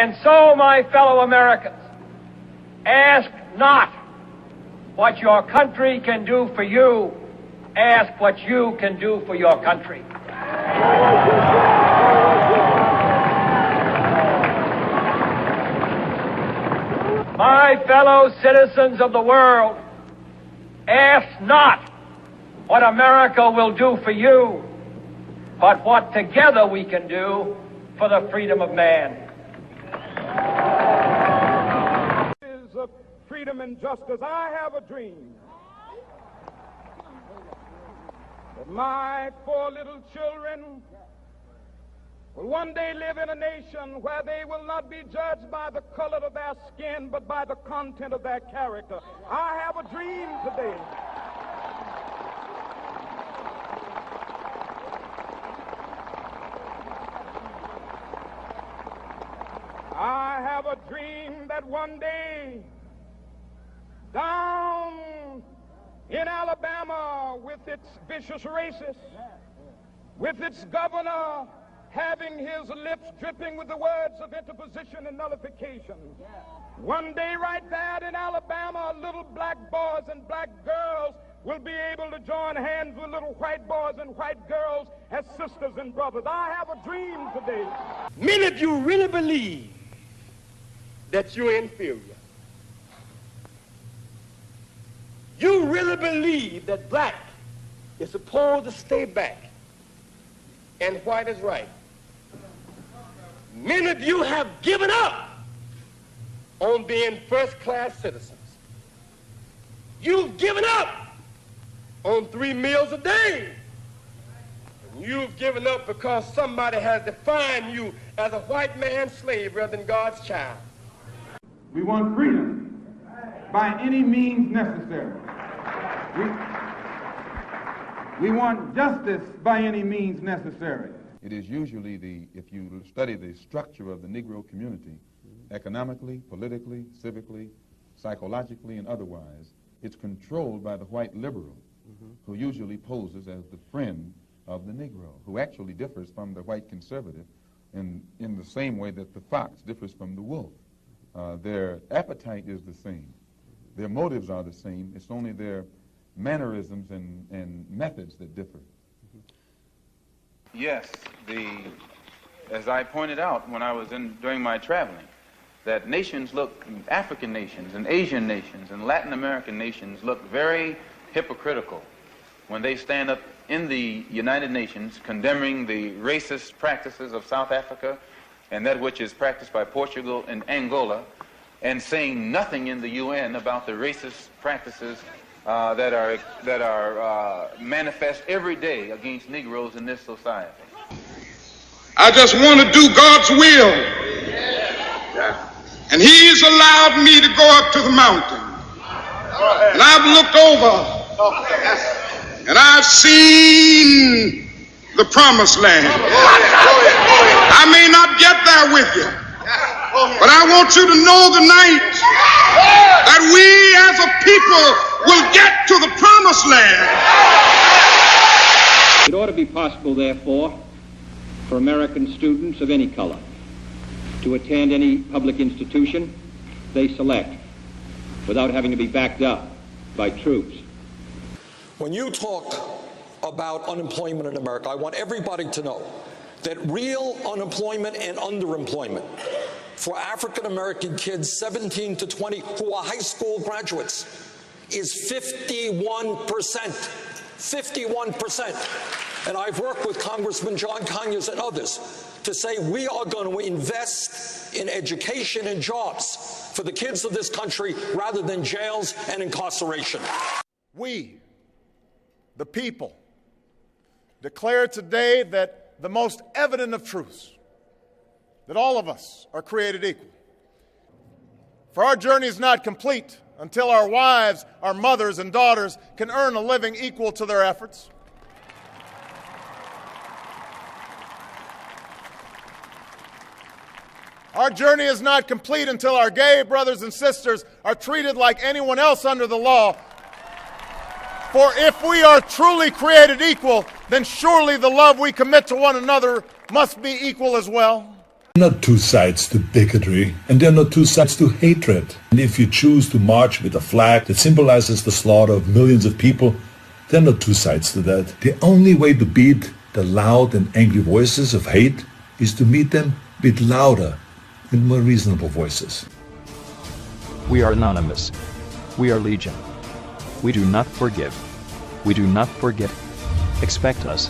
And so, my fellow Americans, ask not what your country can do for you. Ask what you can do for your country. My fellow citizens of the world, ask not what America will do for you, but what together we can do for the freedom of man. Of freedom and justice, I have a dream that my 4 little children will one day live in a nation where they will not be judged by the color of their skin, but by the content of their character. I have a dream today. I have a dream that one day, down in Alabama, with its vicious racists, with its governor having his lips dripping with the words of interposition and nullification, one day right there in Alabama, little black boys and black girls will be able to join hands with little white boys and white girls as sisters and brothers. I have a dream today. Many of you really believe that you're inferior. You really believe that black is supposed to stay back and white is right. Many of you have given up on being first-class citizens. You've given up on 3 meals a day. And you've given up because somebody has defined you as a white man's slave rather than God's child. We want freedom by any means necessary. We want justice by any means necessary. It is usually if you study the structure of the Negro community, economically, politically, civically, psychologically, and otherwise, it's controlled by the white liberal, who usually poses as the friend of the Negro, who actually differs from the white conservative in the same way that the fox differs from the wolf. Their appetite is the same. Their motives are the same. It's only their mannerisms and methods that differ. Yes, as I pointed out when I was during my traveling, that nations look, African nations and Asian nations and Latin American nations look very hypocritical when they stand up in the United Nations condemning the racist practices of South Africa and that which is practiced by Portugal and Angola, and saying nothing in the UN about the racist practices that are manifest every day against Negroes in this society. I just want to do God's will. And He's allowed me to go up to the mountain. And I've looked over and I've seen the promised land. I may not get there with you, but I want you to know tonight that we as a people will get to the promised land. It ought to be possible, therefore, for American students of any color to attend any public institution they select without having to be backed up by troops. When you talk about unemployment in America, I want everybody to know that real unemployment and underemployment for African American kids 17 to 20 who are high school graduates is 51%. 51%. And I've worked with Congressman John Conyers and others to say we are going to invest in education and jobs for the kids of this country rather than jails and incarceration. We, the people, declare today that the most evident of truths, that all of us are created equal. For our journey is not complete until our wives, our mothers, and daughters can earn a living equal to their efforts. Our journey is not complete until our gay brothers and sisters are treated like anyone else under the law. For if we are truly created equal, then surely the love we commit to one another must be equal as well. There are not two sides to bigotry, and there are not two sides to hatred. And if you choose to march with a flag that symbolizes the slaughter of millions of people, there are not two sides to that. The only way to beat the loud and angry voices of hate is to meet them with louder and more reasonable voices. We are anonymous. We are legion. We do not forgive. We do not forget. Expect us.